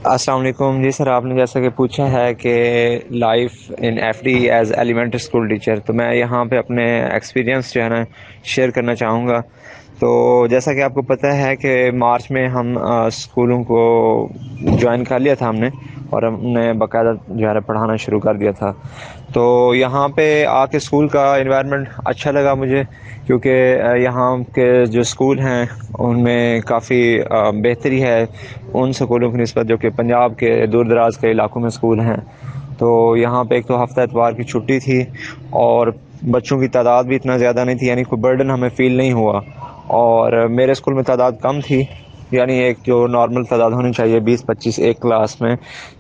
السلام علیکم جی سر، آپ نے جیسا کہ پوچھا ہے کہ life in F D as elementary school teacher, تو میں یہاں پہ اپنے ایکسپیرینس جو ہے نا شیئر کرنا چاہوں گا۔ تو جیسا کہ آپ کو پتہ ہے کہ مارچ میں ہم اسکولوں کو جوائن کر لیا تھا ہم نے، اور ہم نے باقاعدہ جو ہے پڑھانا شروع کر دیا تھا۔ تو یہاں پہ آ کے اسکول کا انوائرمنٹ اچھا لگا مجھے، کیونکہ یہاں کے جو اسکول ہیں ان میں کافی بہتری ہے ان سکولوں کی نسبت جو کہ پنجاب کے دور دراز کے علاقوں میں اسکول ہیں۔ تو یہاں پہ ایک تو ہفتہ اتوار کی چھٹی تھی، اور بچوں کی تعداد بھی اتنا زیادہ نہیں تھی، یعنی کوئی برڈن ہمیں فیل نہیں ہوا۔ اور میرے اسکول میں تعداد کم تھی، یعنی ایک جو نارمل تعداد ہونی چاہیے 20-25 ایک کلاس میں،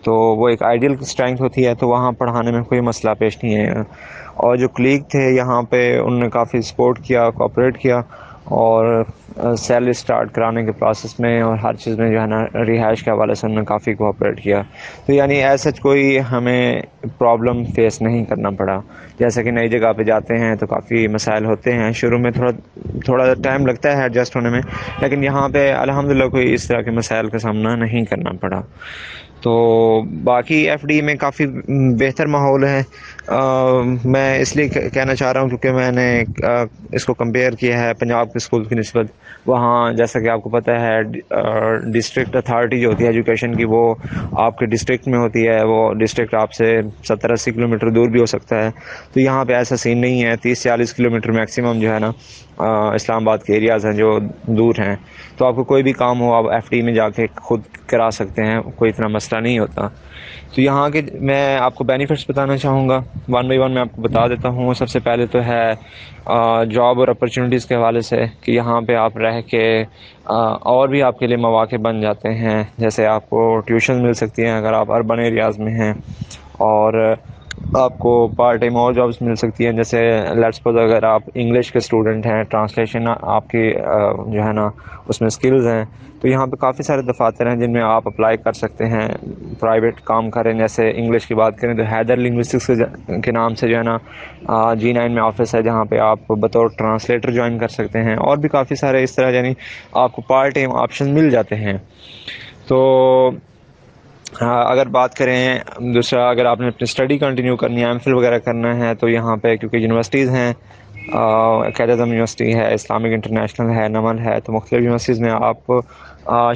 تو وہ ایک آئیڈیل اسٹرینتھ ہوتی ہے، تو وہاں پڑھانے میں کوئی مسئلہ پیش نہیں ہے۔ اور جو کلیگ تھے یہاں پہ انہوں نے کافی سپورٹ کیا، کوآپریٹ کیا، اور سیلری سٹارٹ کرانے کے پروسیس میں اور ہر چیز میں جو ہے نا رہائش کے حوالے سے انہوں نے کافی کوآپریٹ کیا۔ تو یعنی ایسا کوئی ہمیں پرابلم فیس نہیں کرنا پڑا۔ جیسے کہ نئی جگہ پہ جاتے ہیں تو کافی مسائل ہوتے ہیں، شروع میں تھوڑا ٹائم لگتا ہے ایڈجسٹ ہونے میں، لیکن یہاں پہ الحمدللہ کوئی اس طرح کے مسائل کا سامنا نہیں کرنا پڑا۔ تو باقی ایف ڈی میں کافی بہتر ماحول ہے۔ میں اس لیے کہنا چاہ رہا ہوں کیونکہ میں نے اس کو کمپیئر کیا ہے پنجاب کے اسکول کی نسبت۔ وہاں جیسا کہ آپ کو پتہ ہے ڈسٹرکٹ اتھارٹی جو ہوتی ہے ایجوکیشن کی، وہ آپ کے ڈسٹرکٹ میں ہوتی ہے، وہ ڈسٹرکٹ آپ سے 70-80 کلومیٹر دور بھی ہو سکتا ہے۔ تو یہاں پہ ایسا سین نہیں ہے، 30-40 کلومیٹر میکسیمم جو ہے نا اسلام آباد کے ایریاز ہیں جو دور ہیں، تو آپ کو کوئی بھی کام ہو آپ ایف ڈی میں جا کے خود کرا سکتے ہیں، کوئی اتنا مسئلہ نہیں ہوتا۔ تو یہاں کے میں آپ کو بینیفٹس بتانا چاہوں گا، ون بائی ون میں آپ کو بتا دیتا ہوں۔ سب سے پہلے تو ہے جاب اور اپرچونیٹیز کے حوالے سے، کہ یہاں پہ آپ رہ کے اور بھی آپ کے لیے مواقع بن جاتے ہیں، جیسے آپ کو ٹیوشن مل سکتی ہیں اگر آپ اربن ایریاز میں ہیں، اور آپ کو پارٹ ٹائم اور جابس مل سکتی ہیں، جیسے لیٹس سپوز اگر آپ انگلش کے اسٹوڈنٹ ہیں، ٹرانسلیشن آپ کی جو ہے نا اس میں اسکلز ہیں، تو یہاں پہ کافی سارے دفاتر ہیں جن میں آپ اپلائی کر سکتے ہیں، پرائیویٹ کام کریں۔ جیسے انگلش کی بات کریں تو حیدر لنگوسٹکس کے نام سے جو ہے نا G9 میں آفس ہے، جہاں پہ آپ بطور ٹرانسلیٹر جوائن کر سکتے ہیں، اور بھی کافی سارے اس طرح یعنی آپ کو پارٹ ٹائم آپشن مل جاتے ہیں۔ تو اگر بات کریں دوسرا، اگر آپ نے اپنی اسٹڈی کنٹینیو کرنی ہے، ایم فل وغیرہ کرنا ہے، تو یہاں پہ کیونکہ یونیورسٹیز ہیں، قائد اعظم یونیورسٹی ہے، اسلامک انٹرنیشنل ہے، نمن ہے، تو مختلف یونیورسٹیز میں آپ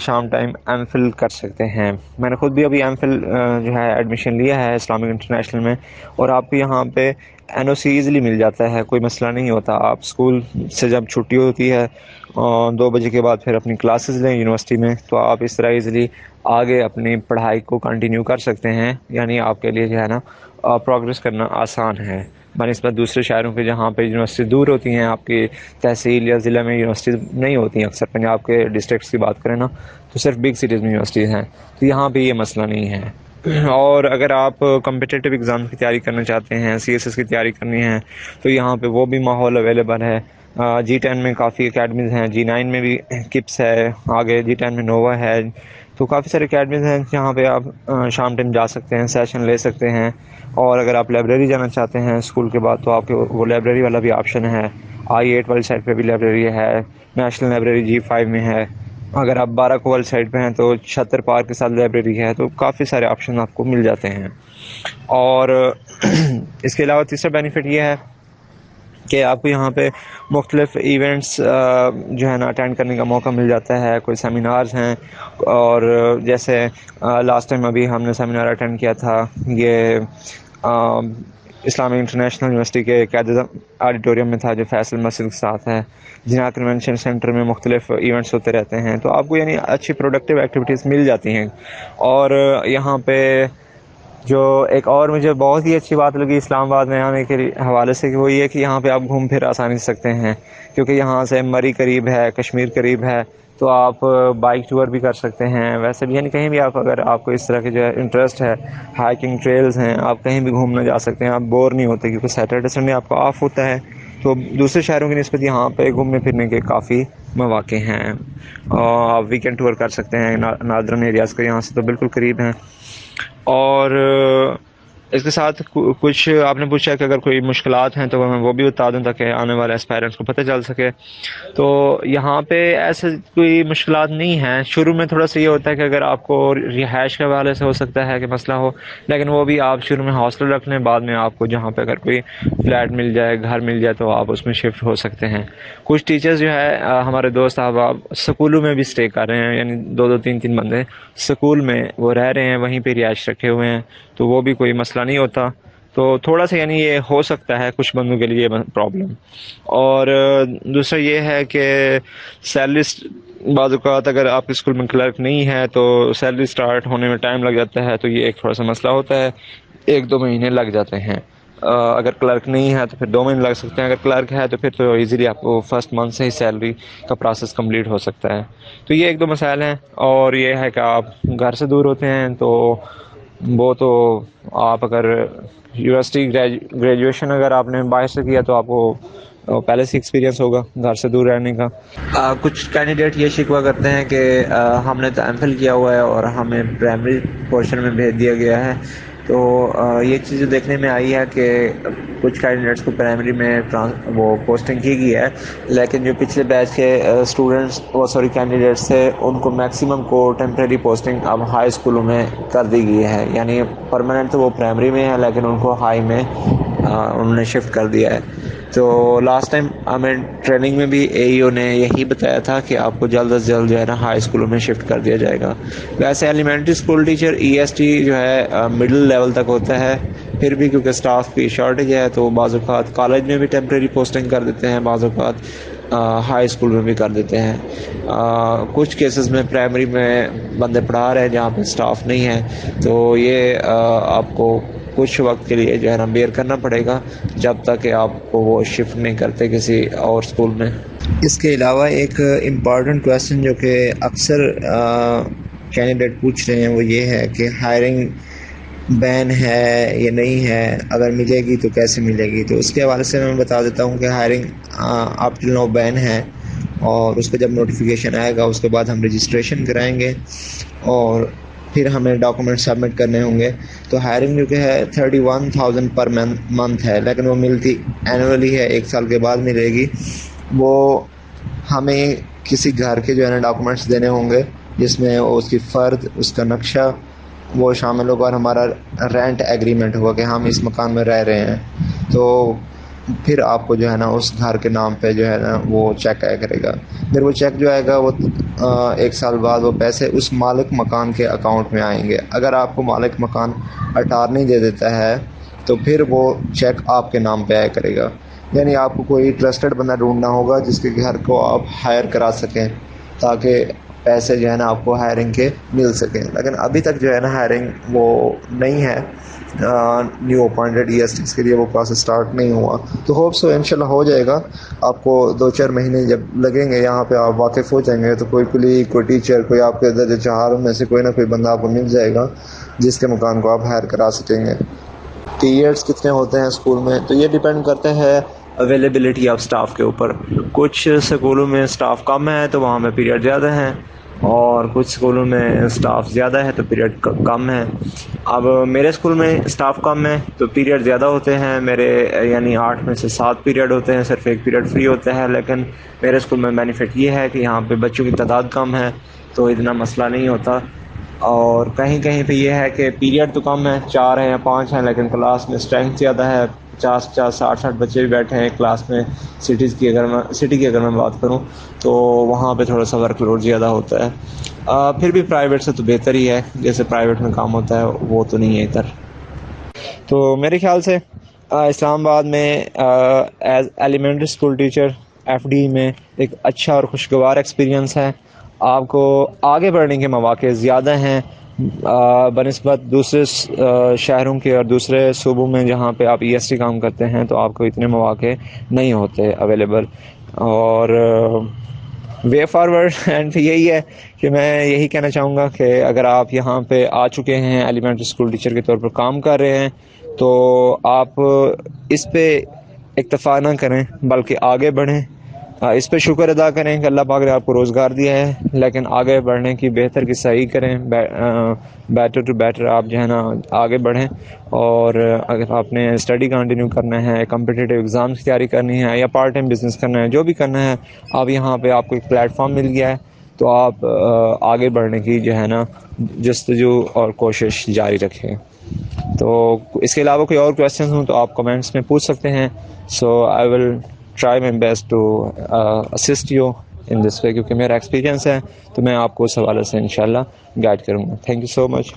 شام ٹائم ایم فل کر سکتے ہیں۔ میں نے خود بھی ابھی ایم فل جو ہے ایڈمیشن لیا ہے اسلامک انٹرنیشنل میں، اور آپ کو یہاں پہ این او سی ایزلی مل جاتا ہے، کوئی مسئلہ نہیں ہوتا۔ آپ اسکول سے جب چھٹی ہوتی ہے 2 بجے کے بعد پھر اپنی کلاسز لیں یونیورسٹی میں، تو آپ اس طرح ایزلی آگے اپنی پڑھائی کو کنٹینیو کر سکتے ہیں، یعنی آپ کے لیے جو ہے نا پروگریس کرنا آسان ہے بنسبت دوسرے شہروں کے جہاں پہ یونیورسٹی دور ہوتی ہیں۔ آپ کی تحصیل یا ضلع میں یونیورسٹیز نہیں ہوتی ہیں، اکثر پنجاب کے ڈسٹرکٹس کی بات کریں نا تو صرف بگ سٹیز میں یونیورسٹیز ہیں، تو یہاں پہ یہ مسئلہ نہیں ہے۔ اور اگر آپ کمپٹیٹیو ایگزام کی تیاری کرنا چاہتے ہیں، سی ایس ایس کی تیاری کرنی ہے، تو یہاں پہ وہ بھی ماحول اویلیبل ہے۔ G10 میں کافی اکیڈمیز ہیں، G9 میں بھی کپس ہے، آگے G10 میں نووا ہے، تو کافی سارے اکیڈمیز ہیں جہاں پہ آپ شام ٹائم جا سکتے ہیں، سیشن لے سکتے ہیں۔ اور اگر آپ لائبریری جانا چاہتے ہیں اسکول کے بعد، تو آپ کے وہ لائبریری والا بھی آپشن ہے۔ I8 والی سائڈ پہ بھی لائبریری ہے، نیشنل لائبریری G5 میں ہے۔ اگر آپ 12 والی سائڈ پہ ہیں تو چھتر پارک کے ساتھ لائبریری ہے، تو کافی سارے آپشن آپ کو مل جاتے ہیں۔ اور اس کے علاوہ تیسرا بینیفٹ یہ ہے کہ آپ کو یہاں پہ مختلف ایونٹس جو ہے نا اٹینڈ کرنے کا موقع مل جاتا ہے، کوئی سیمینارز ہیں، اور جیسے لاسٹ ٹائم ابھی ہم نے سیمینار اٹینڈ کیا تھا، یہ اسلامک انٹرنیشنل یونیورسٹی کے قائد اعظم آڈیٹوریم میں تھا، جو فیصل مسجد کے ساتھ ہے۔ جناح کنونشن سینٹر میں مختلف ایونٹس ہوتے رہتے ہیں، تو آپ کو یعنی اچھی پروڈکٹیو ایکٹیویٹیز مل جاتی ہیں۔ اور یہاں پہ جو ایک اور مجھے بہت ہی اچھی بات لگی اسلام آباد میں آنے کے حوالے سے، کہ وہ یہ کہ یہاں پہ آپ گھوم پھر آسانی سے سکتے ہیں، کیونکہ یہاں سے مری قریب ہے، کشمیر قریب ہے، تو آپ بائک ٹور بھی کر سکتے ہیں۔ ویسے بھی یعنی کہیں بھی آپ، اگر آپ کو اس طرح کے جو ہے انٹرسٹ ہے، ہائکنگ ٹریلز ہیں، آپ کہیں بھی گھومنے جا سکتے ہیں، آپ بور نہیں ہوتے، کیونکہ سیٹرڈے سنڈے آپ کو آف ہوتا ہے، تو دوسرے شہروں کی نسبت یہاں پہ گھومنے پھرنے کے کافی مواقع ہیں۔ آپ ویکینڈ ٹور کر سکتے ہیں ناردرن ایریاز کے، یہاں سے تو بالکل قریب ہیں۔ اور اس کے ساتھ کچھ آپ نے پوچھا کہ اگر کوئی مشکلات ہیں تو میں وہ بھی بتا دوں تاکہ آنے والے اسپائرنٹس کو پتہ چل سکے. تو یہاں پہ ایسے کوئی مشکلات نہیں ہیں. شروع میں تھوڑا سا یہ ہوتا ہے کہ اگر آپ کو رہائش کے حوالے سے ہو سکتا ہے کہ مسئلہ ہو، لیکن وہ بھی آپ شروع میں ہاسٹل رکھ لیں، بعد میں آپ کو جہاں پہ اگر کوئی فلیٹ مل جائے، گھر مل جائے تو آپ اس میں شفٹ ہو سکتے ہیں. کچھ ٹیچرز جو ہے ہمارے دوست احباب سکولوں میں بھی اسٹے کر رہے ہیں، یعنی 2-2 3-3 بندے سکول میں وہ رہ رہے ہیں، وہیں پہ رہائش رکھے ہوئے ہیں، تو وہ بھی کوئی مسئلہ نہیں ہوتا. تو تھوڑا سا یعنی یہ ہو سکتا ہے کچھ بندوں کے لیے پرابلم. اور دوسرا یہ ہے کہ سیلری بعض اوقات اگر آپ کے اسکول میں کلرک نہیں ہے تو سیلری سٹارٹ ہونے میں ٹائم لگ جاتا ہے، تو یہ ایک تھوڑا سا مسئلہ ہوتا ہے، 1-2 مہینے لگ جاتے ہیں. اگر کلرک نہیں ہے تو پھر 2 مہینے لگ سکتے ہیں، اگر کلرک ہے تو پھر تو ایزیلی آپ کو فرسٹ منتھ سے ہی سیلری کا پروسیس کمپلیٹ ہو سکتا ہے. تو یہ 1-2 مسائل ہیں. اور یہ ہے کہ آپ گھر سے دور ہوتے ہیں تو وہ تو آپ اگر یونیورسٹی گریجویشن اگر آپ نے باہر سے کیا تو آپ کو پہلے سے ایکسپیرینس ہوگا گھر سے دور رہنے کا. کچھ کینڈیڈیٹ یہ شکوہ کرتے ہیں کہ ہم نے تو ایم فل کیا ہوا ہے اور ہمیں پرائمری پورشن میں بھیج دیا گیا ہے. تو یہ چیز دیکھنے میں آئی ہے کہ کچھ کینڈیڈیٹس کو پرائمری میں وہ پوسٹنگ کی گئی ہے، لیکن جو پچھلے بیچ کے اسٹوڈنٹس کینڈیڈیٹس تھے ان کو میکسیمم کو ٹیمپریری پوسٹنگ اب ہائی اسکولوں میں کر دی گئی ہے. یعنی پرماننٹ تو وہ پرائمری میں ہے لیکن ان کو ہائی میں انہوں نے شفٹ کر دیا ہے. تو لاسٹ ٹائم ہمیں ٹریننگ میں بھی اے ای او نے یہی بتایا تھا کہ آپ کو جلد از جلد جو ہے نا ہائی اسکولوں میں شفٹ کر دیا جائے گا. ویسے elementary school teacher E S T جو ہے مڈل لیول تک ہوتا ہے، پھر بھی کیونکہ اسٹاف کی شارٹیج ہے تو بعض اوقات کالج میں بھی ٹیمپریری پوسٹنگ کر دیتے ہیں، بعض اوقات ہائی اسکول میں بھی کر دیتے ہیں. کچھ کیسز میں پرائمری میں بندے پڑھا رہے ہیں جہاں پہ اسٹاف نہیں ہے، تو یہ آپ کو کچھ وقت کے لیے جو ہے نا بیئر کرنا پڑے گا جب تک کہ آپ کو وہ شفٹ نہیں کرتے کسی اور اسکول میں. اس کے علاوہ ایک امپارٹنٹ کویسچن جو کہ اکثر کینڈیڈیٹ پوچھ رہے ہیں وہ یہ ہے کہ ہائرنگ بین ہے یا نہیں ہے، اگر ملے گی تو کیسے ملے گی. تو اس کے حوالے سے میں بتا دیتا ہوں کہ ہائرنگ اپ ٹل نو بین ہے، اور اس کا جب نوٹیفیکیشن آئے گا اس کے بعد ہم رجسٹریشن کرائیں گے اور پھر ہمیں ڈاکومنٹ سبمٹ کرنے ہوں گے. تو ہائرنگ جو کہ ہے 31,000 پر منتھ ہے، لیکن وہ ملتی اینولی ہے، 1 سال کے بعد ملے گی. وہ ہمیں کسی گھر کے جو ہے نا ڈاکومنٹس دینے ہوں گے جس میں اس کی فرد، اس کا نقشہ وہ شامل ہوگا، اور ہمارا رینٹ ایگریمنٹ ہوگا کہ ہم اس مکان میں رہ رہے ہیں. تو پھر آپ کو جو ہے نا اس گھر کے نام پہ جو ہے نا وہ چیک آیا کرے گا. پھر وہ چیک جو آئے گا وہ 1 سال بعد وہ پیسے اس مالک مکان کے اکاؤنٹ میں آئیں گے. اگر آپ کو مالک مکان اٹارنی دے دیتا ہے تو پھر وہ چیک آپ کے نام پہ آیا کرے گا. یعنی آپ کو کوئی ٹرسٹڈ بندہ ڈھونڈنا ہوگا جس کے گھر کو آپ ہائر کرا سکیں تاکہ پیسے جو ہے نا آپ کو ہائرنگ کے مل سکیں. لیکن ابھی تک جو ہے نا ہائرنگ وہ نہیں ہے، new appointed E S Ts کے لیے وہ پروسیس سٹارٹ نہیں ہوا. تو ہوپ سو انشاءاللہ ہو جائے گا. آپ کو 2-4 مہینے جب لگیں گے یہاں پہ آپ واقف ہو جائیں گے تو کوئی کلیگ، کوئی ٹیچر، کوئی آپ کے درجہ 4 میں سے کوئی نہ کوئی بندہ آپ کو مل جائے گا جس کے مکان کو آپ ہائر کرا سکیں گے. پیریڈس کتنے ہوتے ہیں اسکول میں تو یہ ڈیپینڈ کرتا ہے اویلیبلٹی آف اسٹاف کے اوپر. کچھ اسکولوں میں اسٹاف کم ہے تو وہاں میں پیریڈ زیادہ ہیں، اور کچھ اسکولوں میں اسٹاف زیادہ ہے تو پیریڈ کم ہے. اب میرے اسکول میں اسٹاف کم ہے تو پیریڈ زیادہ ہوتے ہیں میرے، یعنی 8 میں سے 7 پیریڈ ہوتے ہیں، صرف 1 پیریڈ فری ہوتا ہے. لیکن میرے اسکول میں بینیفٹ یہ ہے کہ یہاں پہ بچوں کی تعداد کم ہے تو اتنا مسئلہ نہیں ہوتا. اور کہیں کہیں پہ یہ ہے کہ پیریڈ تو کم ہے، 4 ہیں یا 5 ہیں، لیکن کلاس میں اسٹرینتھ زیادہ ہے، 50-50 60-60 بچے بھی بیٹھے ہیں کلاس میں. سٹی کی اگر میں بات کروں تو وہاں پہ تھوڑا سا ورک لوڈ زیادہ ہوتا ہے. پھر بھی پرائیویٹ سے تو بہتر ہی ہے، جیسے پرائیویٹ میں کام ہوتا ہے وہ تو نہیں ہے ادھر. تو میرے خیال سے اسلام آباد میں as elementary school teacher if D میں ایک اچھا اور خوشگوار ایکسپیرینس ہے. آپ کو آگے بڑھنے کے مواقع زیادہ ہیں بنسبت دوسرے شہروں کے اور دوسرے صوبوں میں جہاں پہ آپ ای ایس ٹی کام کرتے ہیں تو آپ کو اتنے مواقع نہیں ہوتے اویلیبل. اور وے فارورڈ اینڈ یہی ہے کہ میں یہی کہنا چاہوں گا کہ اگر آپ یہاں پہ آ چکے ہیں ایلیمنٹری اسکول ٹیچر کے طور پر کام کر رہے ہیں تو آپ اس پہ اکتفا نہ کریں بلکہ آگے بڑھیں. اس پہ شکر ادا کریں کہ اللہ پاک نے آپ کو روزگار دیا ہے، لیکن آگے بڑھنے کی بہتر کی صحیح کریں، بیٹر ٹو بیٹر آپ جو ہے نا آگے بڑھیں. اور اگر آپ نے اسٹڈی کنٹینیو کرنا ہے، کمپٹیٹیو ایگزامس کی تیاری کرنی ہے، یا پارٹ ٹائم بزنس کرنا ہے، جو بھی کرنا ہے، آپ یہاں پہ آپ کو ایک پلیٹ فارم مل گیا ہے، تو آپ آگے بڑھنے کی جو ہے نا جستجو اور کوشش جاری رکھیں. تو اس کے علاوہ کوئی اور کویشچن ہوں تو آپ کمنٹس میں پوچھ سکتے ہیں. So I will try my best to assist you in this way, کیونکہ میرا ایکسپیرینس ہے تو میں آپ کو اس حوالے سے انشاءاللہ گائڈ کروں گا. Thank you so much.